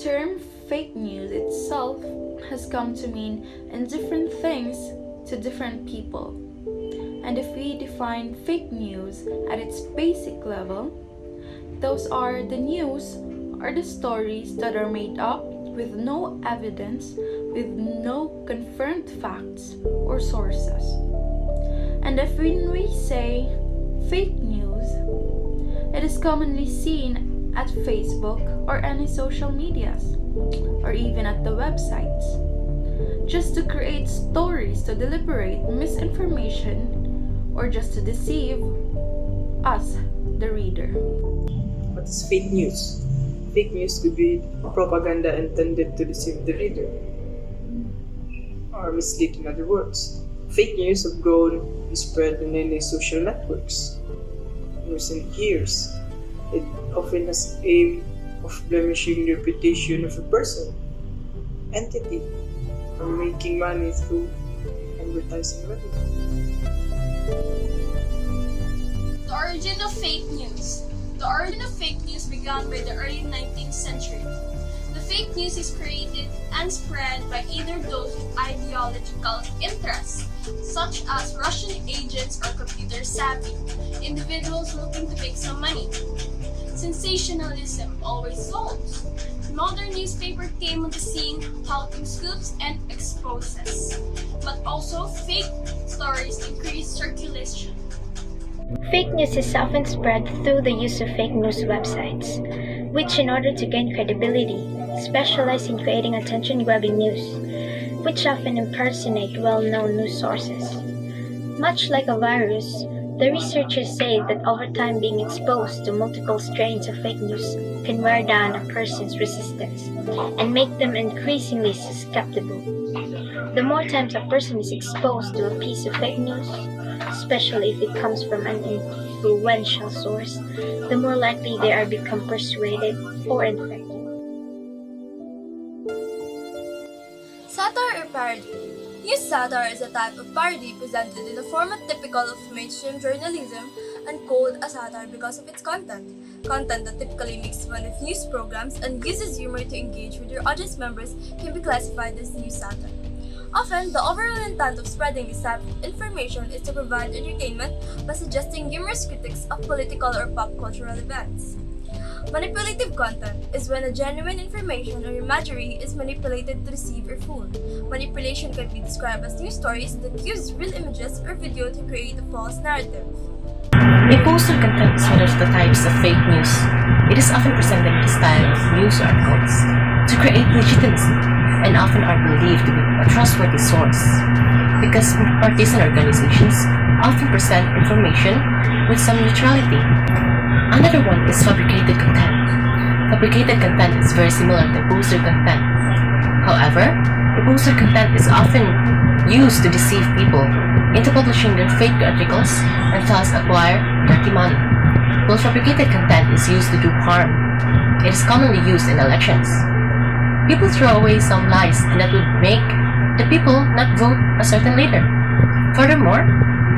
term fake news itself has come to mean indifferent things to different people. And if we define fake news at its basic level, those are the news or the stories that are made up with no evidence, with no confirmed facts or sources. And if when we say fake news, it is commonly seen at Facebook or any social medias, or even at the websites, just to create stories to deliberate misinformation or just to deceive us, the reader. What is fake news? Fake news could be propaganda intended to deceive the reader, or mislead in other words. Fake news have grown and spread in many social networks. In recent years, it often has aim of blemishing the reputation of a person, entity, or making money through advertising revenue. The origin of fake news. The origin of fake news began by the early 19th century. The fake news is created and spread by either those with ideological interests, such as Russian agents or computer savvy individuals looking to make some money. Sensationalism always solves. Modern newspaper came on the scene touting scoops and exposes, but also fake stories increase circulation. Fake news is often spread through the use of fake news websites, which, in order to gain credibility, specialize in creating attention-grabbing news, which often impersonate well-known news sources. Much like a virus, the researchers say that over time being exposed to multiple strains of fake news can wear down a person's resistance and make them increasingly susceptible. The more times a person is exposed to a piece of fake news, especially if it comes from an influential source, the more likely they are become persuaded or infected. Satire or parody. News satire is a type of parody presented in a format typical of mainstream journalism and called a satire because of its content. Content that typically makes fun of news programs and uses humor to engage with your audience members can be classified as news satire. Often, the overall intent of spreading this type of information is to provide entertainment by suggesting humorous critiques of political or pop cultural events. Manipulative content is when a genuine information or imagery is manipulated to deceive or fool. Manipulation can be described as news stories that use real images or video to create a false narrative. Imposter content is one of the types of fake news. It is often presented in the style of news articles to create legitimacy and often are believed to be a trustworthy source because partisan organizations often present information with some neutrality. Another one is fabricated content. Fabricated content is very similar to imposter content. However, imposter content is often used to deceive people into publishing their fake articles and thus acquire dirty money. While fabricated content is used to do harm, it is commonly used in elections. People throw away some lies and that would make the people not vote a certain leader. Furthermore,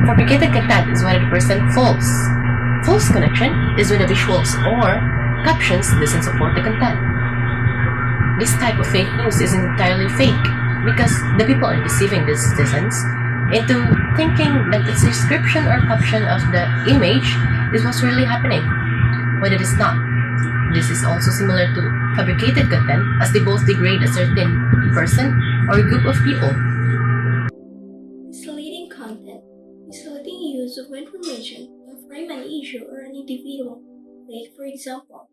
fabricated content is when it presents false. False connection is when the visuals or captions doesn't support the content. This type of fake news isn't entirely fake because the people are deceiving the citizens into thinking that the description or caption of the image is what's really happening, when it is not. This is also similar to fabricated content as they both degrade a certain person or group of people. Misleading content. Misleading use of information to frame an issue or an individual. Take, for example,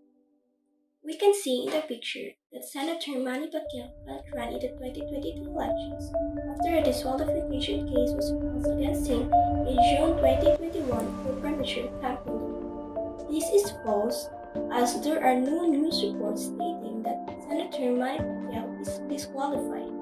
we can see in the picture that Senator Manny Pacquiao cannot run in the 2022 elections after a disqualification case was filed against him in June 2021 for premature tampering. This is false, as there are no news reports stating that Senator Manny Pacquiao is disqualified.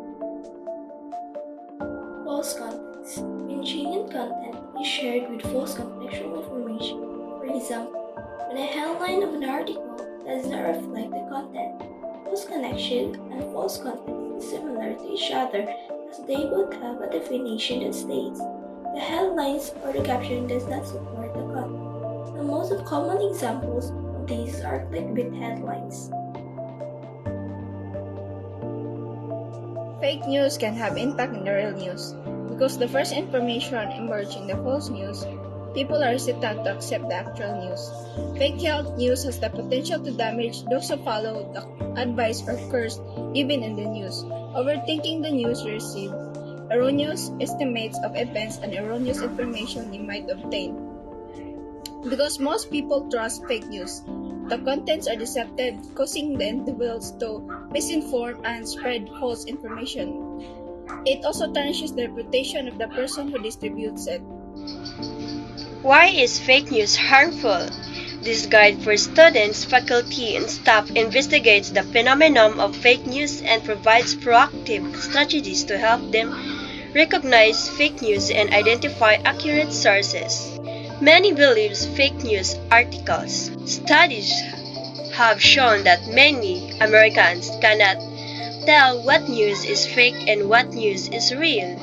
False context. When genuine content is shared with false contextual information, for example, when a headline of an article does not reflect the content, false connection and false context is similar to each other as they both have a definition that states the headlines or the caption does not support the content. The most common examples of these are clickbait headlines. Fake news can have impact in the real news. Because the first information emerged in the false news, people are hesitant to accept the actual news. Fake health news has the potential to damage those who follow the advice or curse given in the news, overthinking the news received, erroneous estimates of events, and erroneous information you might obtain. Because most people trust fake news, the contents are deceptive, causing the individuals to misinform and spread false information. It also tarnishes the reputation of the person who distributes it. Why is fake news harmful? This guide for students, faculty, and staff investigates the phenomenon of fake news and provides proactive strategies to help them recognize fake news and identify accurate sources. Many believe fake news articles. Studies have shown that many Americans cannot tell what news is fake and what news is real.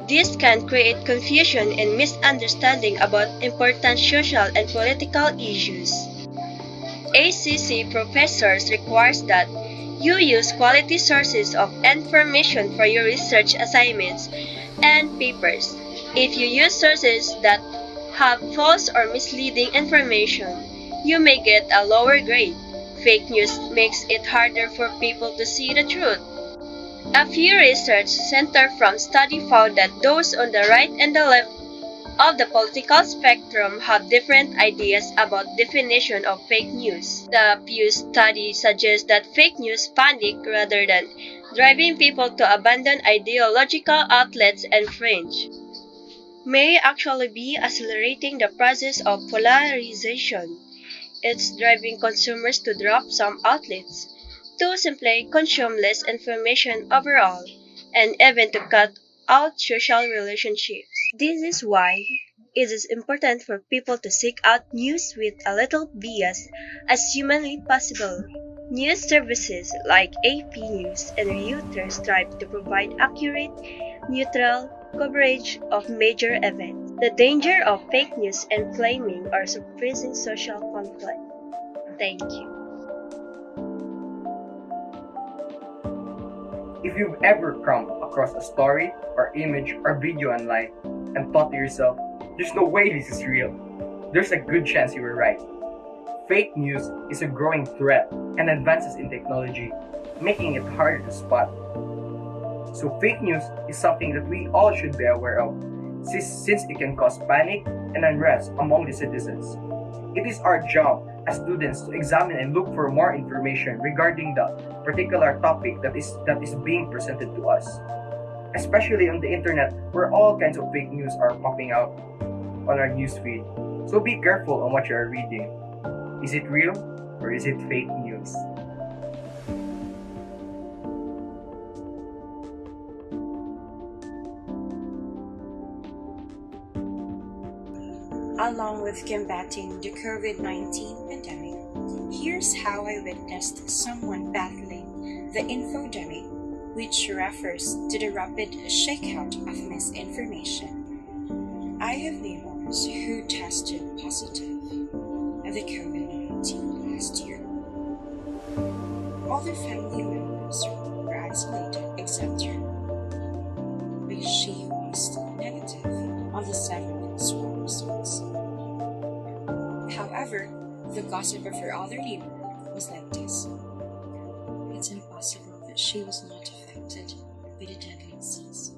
This can create confusion and misunderstanding about important social and political issues. ACC professors requires that you use quality sources of information for your research assignments and papers. If you use sources that have false or misleading information, you may get a lower grade. Fake news makes it harder for people to see the truth. A few research center from study found that those on the right and the left of the political spectrum have different ideas about definition of fake news. The Pew study suggests that fake news panic rather than driving people to abandon ideological outlets and fringe may actually be accelerating the process of polarization. It's driving consumers to drop some outlets, to simply consume less information overall, and even to cut out social relationships. This is why it is important for people to seek out news with a little bias as humanly possible. News services like AP News and Reuters strive to provide accurate, neutral coverage of major events. The danger of fake news and flaming or suppressing social conflict. Thank you. If you've ever come across a story or image or video online and thought to yourself, there's no way this is real, there's a good chance you were right. Fake news is a growing threat and advances in technology, making it harder to spot. So fake news is something that we all should be aware of, since it can cause panic and unrest among the citizens. It is our job as students to examine and look for more information regarding the particular topic that is being presented to us. Especially on the internet where all kinds of fake news are popping out on our newsfeed. So be careful on what you are reading. Is it real or is it fake news? Along with combating the COVID-19 pandemic, here's how I witnessed someone battling the infodemic, which refers to the rapid shakeout of misinformation. I have neighbors who tested positive of the COVID-19 last year. All their family members were isolated except her, but she was negative on the 7 swab results. However, the gossip of her other neighbor was like this. It's impossible that she was not affected by the deadly disease.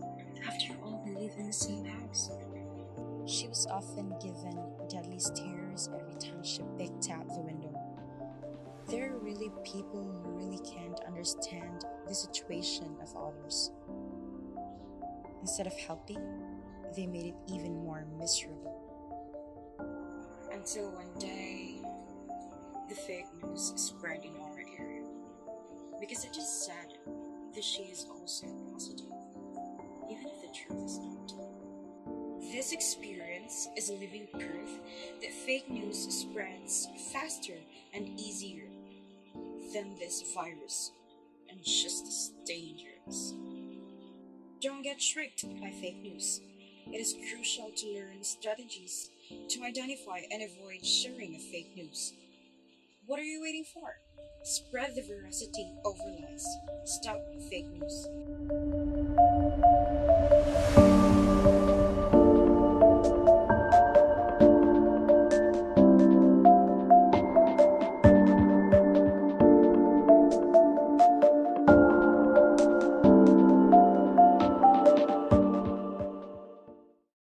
After all, we live in the same house. She was often given deadly stares every time she peeked out the window. There are really people who really can't understand the situation of others. Instead of helping, they made it even more miserable. Until one day, the fake news spread in our area. Because it just said that she is also positive, even if the truth is not. This experience is living proof that fake news spreads faster and easier than this virus, and just as dangerous. Don't get tricked by fake news. It is crucial to learn strategies to identify and avoid sharing of fake news. What are you waiting for? Spread the veracity over lies. Stop fake news.